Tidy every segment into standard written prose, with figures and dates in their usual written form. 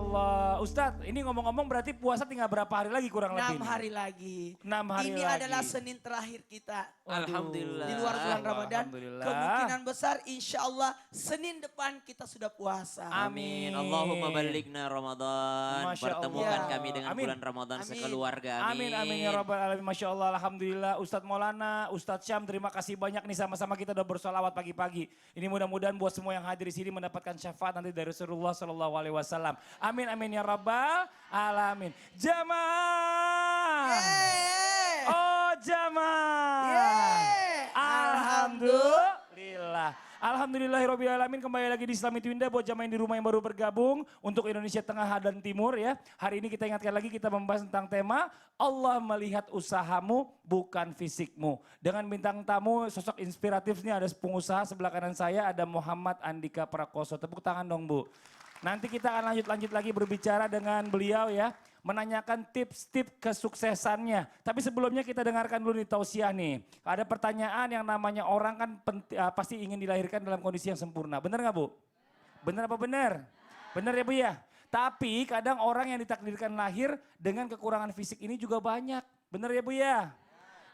Allah. Ustadz, ini ngomong-ngomong berarti puasa tinggal berapa hari lagi kurang lebih? 6 hari lagi. 6 hari Ini lagi. adalah Senin terakhir kita. Alhamdulillah. Di luar bulan Ramadan, Alhamdulillah. kemungkinan besar insya Allah Senin depan kita sudah puasa. Amin. Allahumma balighna Ramadan. Masya Pertemukan Allah. kami dengan Amin. bulan Ramadan Amin. sekeluarga. Amin, amin ya Rabbal Alamin. Masya Allah, Alhamdulillah. Ustadz Maulana, Ustadz Syam, terima kasih banyak nih sama-sama kita udah bersolawat pagi-pagi. Ini mudah-mudahan buat semua yang hadir di sini mendapatkan syafaat nanti dari Rasulullah SAW. Amin, amin ya Rabbal Alamin. Jamaah. Yeay. Oh jamaah. Yeay. Alhamdulillah. Alhamdulillahirrahmanirrahim. Kembali lagi di Islami Twinda buat jamaah yang di rumah yang baru bergabung. Untuk Indonesia Tengah dan Timur ya. Hari ini kita ingatkan lagi kita membahas tentang tema Allah melihat usahamu bukan fisikmu. Dengan bintang tamu sosok inspiratifnya ada pengusaha sebelah kanan saya ada Muhammad Andika Prakoso. Tepuk tangan dong Bu. Nanti kita akan lanjut lagi berbicara dengan beliau ya. Menanyakan tips-tips kesuksesannya. Tapi sebelumnya kita dengarkan dulu nih tausiah nih. Ada pertanyaan yang namanya orang kan pasti ingin dilahirkan dalam kondisi yang sempurna. Benar nggak Bu? Benar apa benar? Benar ya Bu ya? Tapi kadang orang yang ditakdirkan lahir dengan kekurangan fisik ini juga banyak. Benar ya Bu ya?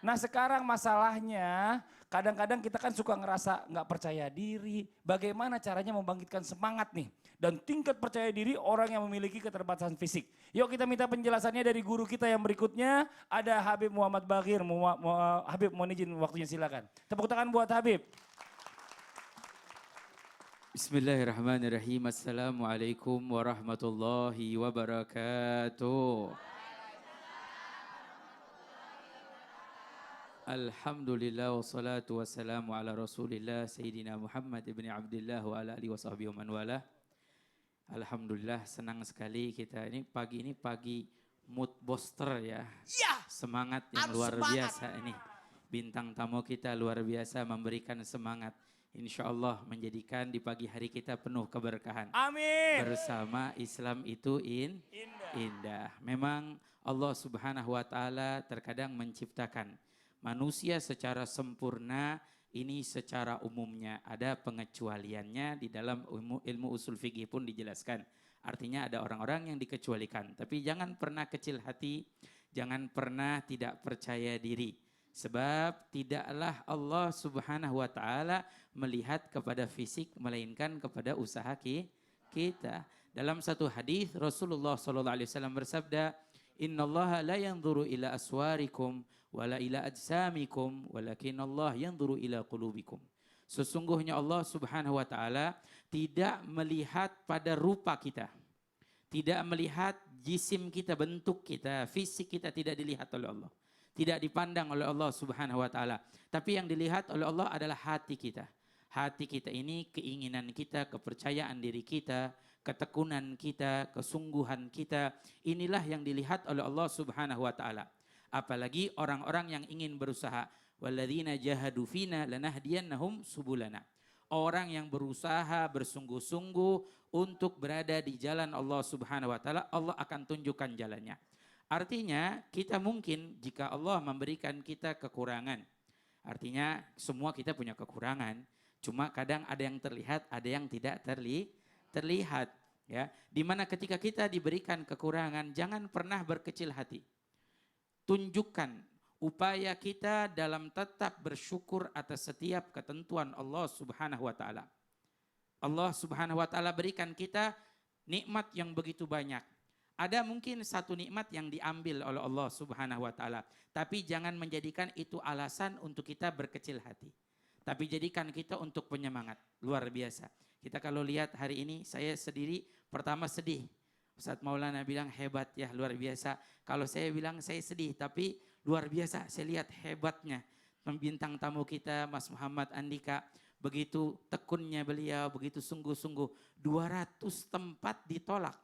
Nah sekarang masalahnya kadang-kadang kita kan suka ngerasa nggak percaya diri. Bagaimana caranya membangkitkan semangat nih. Dan tingkat percaya diri orang yang memiliki keterbatasan fisik. Yuk kita minta penjelasannya dari guru kita yang berikutnya. Ada Habib Muhammad Baghir. Habib mohon izin waktunya silakan. Tepuk tangan buat Habib. Bismillahirrahmanirrahim. Assalamualaikum warahmatullahi wabarakatuh. Alhamdulillah wassalatu wassalamu ala rasulillah Sayyidina Muhammad ibn Abdullah wa ala alihi wa sahbihi wa man wala. Alhamdulillah senang sekali kita ini pagi mood booster ya. Ya. Semangat yang Harus luar semangat. biasa ini. Bintang tamu kita luar biasa memberikan semangat. Insya Allah menjadikan di pagi hari kita penuh keberkahan. Amin. Bersama Islam itu indah. Memang Allah Subhanahu wa taala terkadang menciptakan manusia secara sempurna, ini secara umumnya. Ada pengecualiannya di dalam ilmu usul fikih pun dijelaskan. Artinya ada orang-orang yang dikecualikan. Tapi jangan pernah kecil hati, jangan pernah tidak percaya diri. Sebab tidaklah Allah Subhanahu wa taala melihat kepada fisik melainkan kepada usaha kita. Dalam satu hadis Rasulullah sallallahu alaihi wasallam bersabda, "Innallaha la yanzuru ila aswarikum wala ila ajsamikum walakin Allah yanzuru ila qulubikum." Sesungguhnya Allah Subhanahu wa taala tidak melihat pada rupa kita. Tidak melihat jisim kita, bentuk kita, fisik kita tidak dilihat oleh Allah. Tidak dipandang oleh Allah Subhanahu wa taala. Tapi yang dilihat oleh Allah adalah hati kita. Hati kita ini keinginan kita, kepercayaan diri kita, ketekunan kita, kesungguhan kita. Inilah yang dilihat oleh Allah Subhanahu wa taala. Apalagi orang-orang yang ingin berusaha. Walladzina jahadu fina lanahdiyannahum subulana. Orang yang berusaha bersungguh-sungguh untuk berada di jalan Allah Subhanahu wa taala, Allah akan tunjukkan jalannya. Artinya kita mungkin jika Allah memberikan kita kekurangan. Artinya semua kita punya kekurangan. Cuma kadang ada yang terlihat, ada yang tidak terlihat. Ya, dimana ketika kita diberikan kekurangan, jangan pernah berkecil hati. Tunjukkan upaya kita dalam tetap bersyukur atas setiap ketentuan Allah Subhanahu wa taala. Allah Subhanahu wa taala berikan kita nikmat yang begitu banyak. Ada mungkin satu nikmat yang diambil oleh Allah Subhanahu wa taala, tapi jangan menjadikan itu alasan untuk kita berkecil hati. Tapi jadikan kita untuk penyemangat. Luar biasa. Kita kalau lihat hari ini saya sendiri pertama sedih. Ustadz Maulana bilang hebat ya, luar biasa. Kalau saya bilang saya sedih, tapi luar biasa. Saya lihat hebatnya. Bintang tamu kita Mas Muhammad Andika. Begitu tekunnya beliau, begitu sungguh-sungguh. 200 tempat ditolak.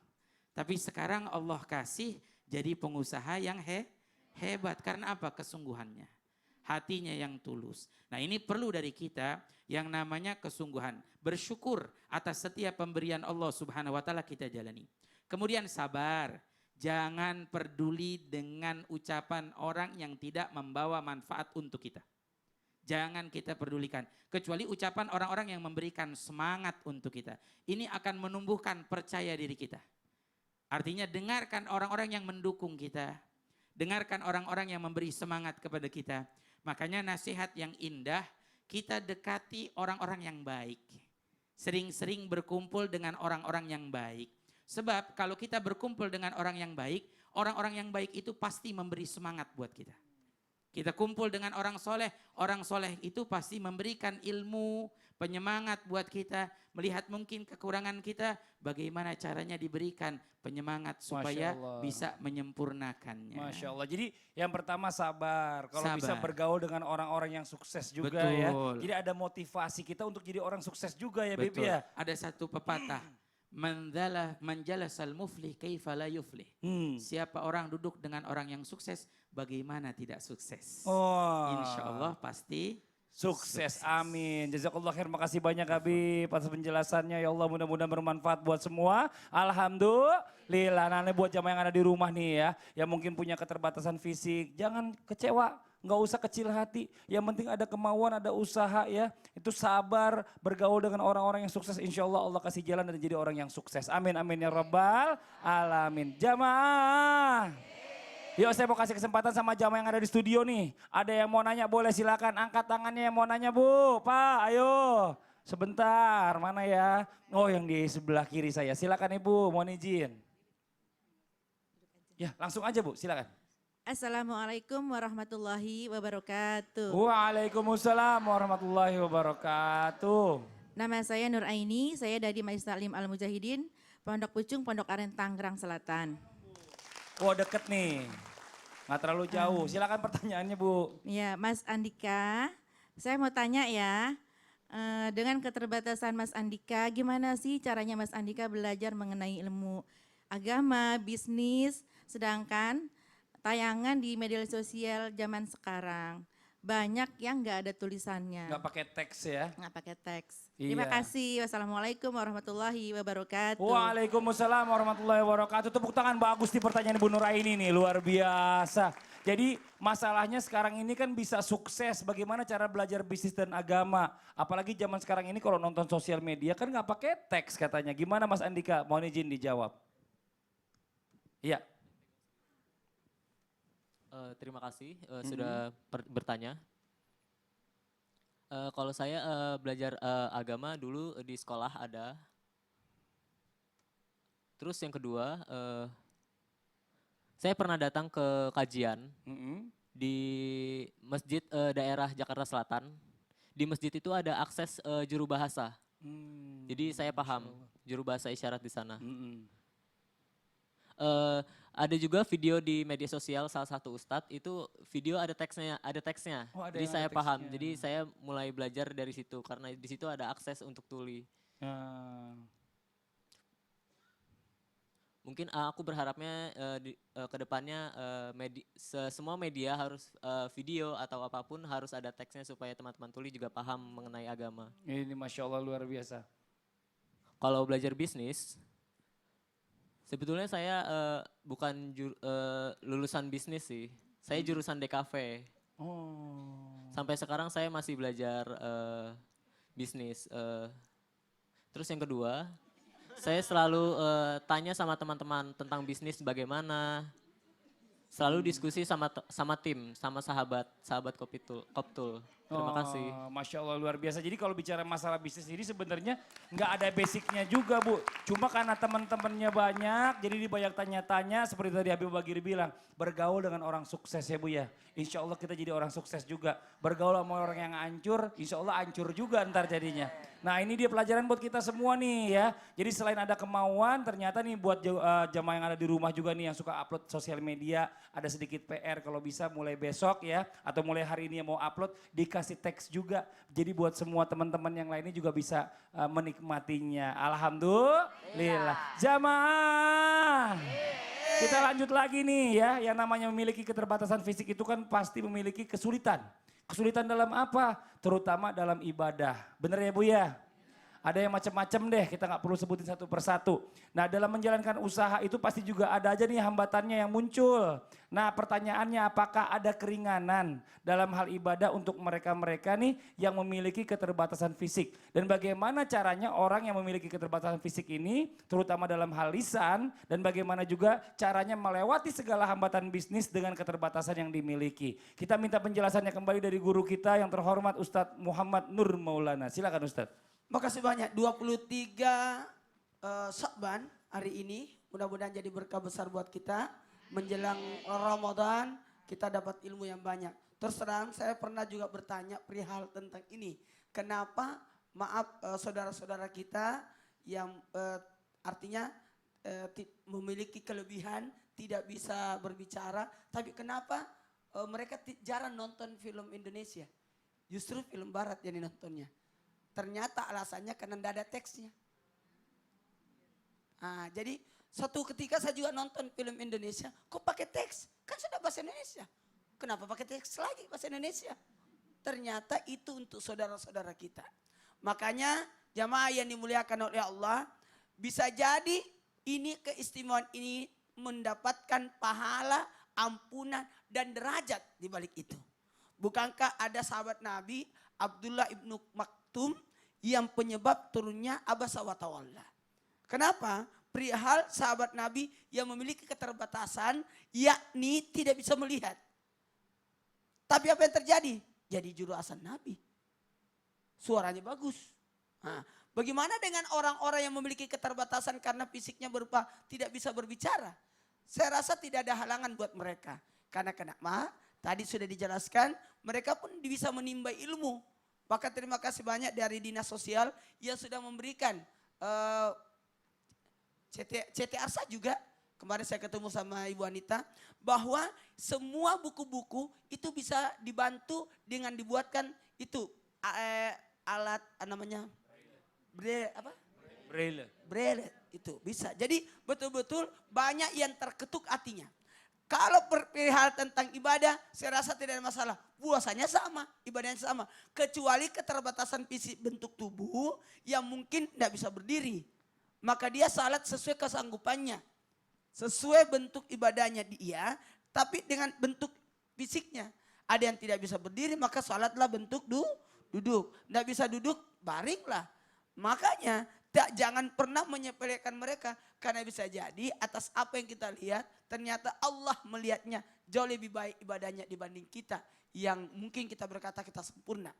Tapi sekarang Allah kasih jadi pengusaha yang hebat. Karena apa? Kesungguhannya. Hatinya yang tulus. Nah ini perlu dari kita yang namanya kesungguhan. Bersyukur atas setiap pemberian Allah Subhanahu wa taala kita jalani. Kemudian sabar. Jangan peduli dengan ucapan orang yang tidak membawa manfaat untuk kita. Jangan kita pedulikan. Kecuali ucapan orang-orang yang memberikan semangat untuk kita. Ini akan menumbuhkan percaya diri kita. Artinya dengarkan orang-orang yang mendukung kita. Dengarkan orang-orang yang memberi semangat kepada kita. Makanya nasihat yang indah, kita dekati orang-orang yang baik. Sering-sering berkumpul dengan orang-orang yang baik. Sebab kalau kita berkumpul dengan orang yang baik, orang-orang yang baik itu pasti memberi semangat buat kita. Kita kumpul dengan orang soleh itu pasti memberikan ilmu, penyemangat buat kita, melihat mungkin kekurangan kita, bagaimana caranya diberikan penyemangat supaya bisa menyempurnakannya. Masya Allah. Jadi yang pertama sabar. Kalau bisa Sabar. bergaul dengan orang-orang yang sukses juga ya. Jadi ada motivasi kita untuk jadi orang sukses juga ya Beb Betul. ya. Ada satu pepatah, manjalasal muflih kaifa la yuflih. Siapa orang duduk dengan orang yang sukses, bagaimana tidak sukses? Oh. Insya Allah pasti sukses. Amin. Jazakallah khair. Makasih banyak Habib atas penjelasannya. Ya Allah mudah-mudahan bermanfaat buat semua. Alhamdulillah. Nah ini buat jamaah yang ada di rumah nih ya. Yang mungkin punya keterbatasan fisik. Jangan kecewa. Nggak usah kecil hati. Yang penting ada kemauan, ada usaha ya. Itu sabar, bergaul dengan orang-orang yang sukses. Insya Allah Allah kasih jalan dan jadi orang yang sukses. Amin, amin ya Rabbal Alamin. Jamaah. Yuk saya mau kasih kesempatan sama jamaah yang ada di studio nih. Ada yang mau nanya boleh silakan. Angkat tangannya yang mau nanya Bu. Pak ayo. Sebentar mana ya. Oh yang di sebelah kiri saya. Silakan Ibu mohon izin. Ya langsung aja Bu silakan. Assalamualaikum warahmatullahi wabarakatuh. Waalaikumsalam warahmatullahi wabarakatuh. Nama saya Nur Aini, saya dari Majelis Taklim Al Mujahidin, Pondok Pucung, Pondok Aren, Tangerang Selatan. Oh deket nih, nggak terlalu jauh. Silakan pertanyaannya Bu. Ya, Mas Andika, saya mau tanya ya, dengan keterbatasan Mas Andika, gimana sih caranya Mas Andika belajar mengenai ilmu agama, bisnis, sedangkan tayangan di media sosial zaman sekarang banyak yang nggak ada tulisannya. Nggak pakai teks ya. Nggak pakai teks. Iya. Terima kasih. Wassalamualaikum warahmatullahi wabarakatuh. Waalaikumsalam warahmatullahi wabarakatuh. Tepuk tangan bagus di pertanyaan Ibu Nuraini nih, luar biasa. Jadi masalahnya sekarang ini kan bisa sukses, bagaimana cara belajar bisnis dan agama. Apalagi zaman sekarang ini kalau nonton sosial media kan nggak pakai teks katanya. Gimana Mas Andika? Mohon izin dijawab. Iya. Terima kasih sudah bertanya. Kalau saya belajar agama dulu di sekolah ada. Terus yang kedua, saya pernah datang ke kajian di masjid daerah Jakarta Selatan. Di masjid itu ada akses juru bahasa. Jadi saya paham juru bahasa isyarat di sana. Ada juga video di media sosial salah satu ustadz itu video ada teksnya, Oh, ada jadi yang saya ada paham. teksnya. Jadi saya mulai belajar dari situ karena di situ ada akses untuk tuli. Mungkin aku berharapnya ke depannya semua media harus video atau apapun harus ada teksnya supaya teman-teman tuli juga paham mengenai agama. Ini Masya Allah luar biasa. Kalau belajar bisnis, sebetulnya saya bukan lulusan bisnis sih. Saya jurusan DKV. Sampai sekarang saya masih belajar bisnis. Terus yang kedua, saya selalu tanya sama teman-teman tentang bisnis bagaimana. Selalu diskusi sama tim, sama sahabat Koptul. Terima kasih. Masya Allah luar biasa. Jadi kalau bicara masalah bisnis ini sebenarnya nggak ada basicnya juga Bu. Cuma karena teman-temannya banyak, jadi dia banyak tanya-tanya seperti tadi Habib Bagir bilang. Bergaul dengan orang sukses ya Bu ya. Insya Allah kita jadi orang sukses juga. Bergaul sama orang yang hancur, insya Allah hancur juga ntar jadinya. Nah ini dia pelajaran buat kita semua nih ya. Jadi selain ada kemauan, ternyata nih buat jamaah yang ada di rumah juga nih yang suka upload sosial media. Ada sedikit PR kalau bisa mulai besok ya. Atau mulai hari ini yang mau upload, dikasih teks juga. Jadi buat semua teman-teman yang lainnya juga bisa menikmatinya. Alhamdulillah. Jamaah. Kita lanjut lagi nih ya. Yang namanya memiliki keterbatasan fisik itu kan pasti memiliki kesulitan. Kesulitan dalam apa? Terutama dalam ibadah. Bener ya Bu ya? Ada yang macam-macam deh, kita nggak perlu sebutin satu persatu. Nah dalam menjalankan usaha itu pasti juga ada aja nih hambatannya yang muncul. Nah pertanyaannya apakah ada keringanan dalam hal ibadah untuk mereka-mereka nih yang memiliki keterbatasan fisik. Dan bagaimana caranya orang yang memiliki keterbatasan fisik ini terutama dalam hal lisan dan bagaimana juga caranya melewati segala hambatan bisnis dengan keterbatasan yang dimiliki. Kita minta penjelasannya kembali dari guru kita yang terhormat Ustadz Muhammad Nur Maulana. Silakan Ustadz. Makasih banyak. 23 Syakban hari ini mudah-mudahan jadi berkah besar buat kita. Menjelang Ramadan kita dapat ilmu yang banyak. Terus terang saya pernah juga bertanya perihal tentang ini. Kenapa saudara-saudara kita yang artinya memiliki kelebihan tidak bisa berbicara. Tapi kenapa mereka jarang nonton film Indonesia. Justru film barat yang dinontonnya. Ternyata alasannya karena tidak ada teksnya. Nah, jadi suatu ketika saya juga nonton film Indonesia, kok pakai teks? Kan sudah bahasa Indonesia. Kenapa pakai teks lagi bahasa Indonesia? Ternyata itu untuk saudara-saudara kita. Makanya jamaah yang dimuliakan oleh Allah, bisa jadi ini keistimewaan ini mendapatkan pahala, ampunan, dan derajat di balik itu. Bukankah ada sahabat Nabi Abdullah ibnu Maktum yang penyebab turunnya abasa wa tawalla. Kenapa? Perihal sahabat Nabi yang memiliki keterbatasan yakni tidak bisa melihat. Tapi apa yang terjadi? Jadi juru asal Nabi. Suaranya bagus. Nah, bagaimana dengan orang-orang yang memiliki keterbatasan karena fisiknya berupa tidak bisa berbicara? Saya rasa tidak ada halangan buat mereka. Karena kenapa? Tadi sudah dijelaskan, mereka pun bisa menimba ilmu. Maka terima kasih banyak dari Dinas Sosial yang sudah memberikan CT Arsa juga. Kemarin saya ketemu sama Ibu Anita. Bahwa semua buku-buku itu bisa dibantu dengan dibuatkan itu alat namanya Braille itu bisa. Jadi betul-betul banyak yang terketuk hatinya. Kalau perihal tentang ibadah, saya rasa tidak ada masalah. Puasanya sama, ibadahnya sama. Kecuali keterbatasan fisik bentuk tubuh yang mungkin tidak bisa berdiri. Maka dia salat sesuai kesanggupannya. Sesuai bentuk ibadahnya dia, tapi dengan bentuk fisiknya. Ada yang tidak bisa berdiri, maka salatlah bentuk duduk. Tidak bisa duduk, baringlah. Makanya jangan pernah menyepelekan mereka. Karena bisa jadi atas apa yang kita lihat, ternyata Allah melihatnya jauh lebih baik ibadahnya dibanding kita. Yang mungkin kita berkata kita sempurna.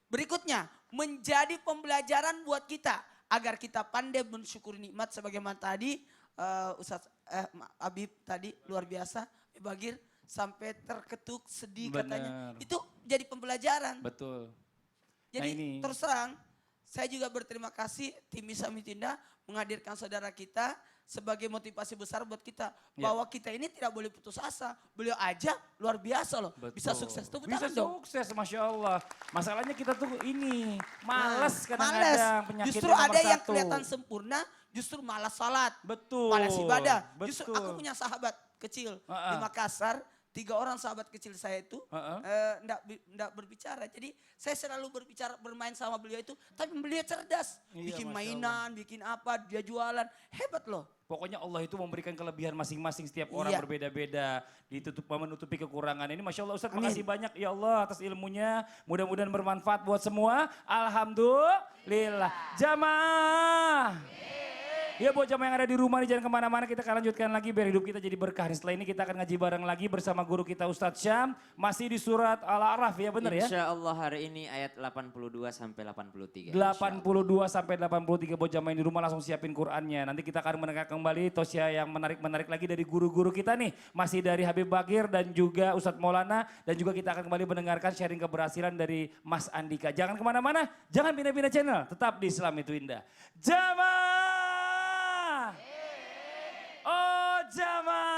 Berikutnya, menjadi pembelajaran buat kita. Agar kita pandai mensyukuri nikmat sebagaimana tadi Ustaz Habib tadi luar biasa. Bagir sampai terketuk sedih. Bener. Katanya. Itu jadi pembelajaran. Betul. Jadi terus terang, saya juga berterima kasih tim Isami Tinda menghadirkan saudara kita sebagai motivasi besar buat kita. Bahwa kita ini tidak boleh putus asa. Beliau aja luar biasa loh. Betul. Bisa sukses. Tuh, bisa sukses Masya Allah. Masalahnya kita tuh ini malas kadang-kadang penyakitnya justru nomor ada yang satu. kelihatan sempurna justru malas salat. Betul. Malas ibadah. Betul. Justru aku punya sahabat kecil di Makassar. 3 orang sahabat kecil saya itu enggak berbicara. Jadi saya selalu bermain sama beliau itu. Tapi beliau cerdas. Bikin mainan, bikin apa, dia jualan. Hebat loh. Pokoknya Allah itu memberikan kelebihan masing-masing setiap orang berbeda-beda. Menutupi kekurangan ini. Masya Allah Ustaz, makasih banyak ya Allah atas ilmunya. Mudah-mudahan bermanfaat buat semua. Alhamdulillah. Jamaah. Ya buat jamaah yang ada di rumah nih jangan kemana-mana, kita akan lanjutkan lagi biar hidup kita jadi berkah. Setelah ini kita akan ngaji bareng lagi bersama guru kita Ustadz Syam. Masih di surat Al-A'raf ya benar ya? Insya Allah hari ini ayat 82 sampai 83. 82 sampai 83 buat jamaah yang di rumah langsung siapin Qur'annya. Nanti kita akan mendengar kembali tosya yang menarik-menarik lagi dari guru-guru kita nih. Masih dari Habib Bagir dan juga Ustadz Maulana. Dan juga kita akan kembali mendengarkan sharing keberhasilan dari Mas Andika. Jangan kemana-mana, jangan pindah-pindah channel. Tetap di Islam itu Indah. Jamaah! Oh jamaah!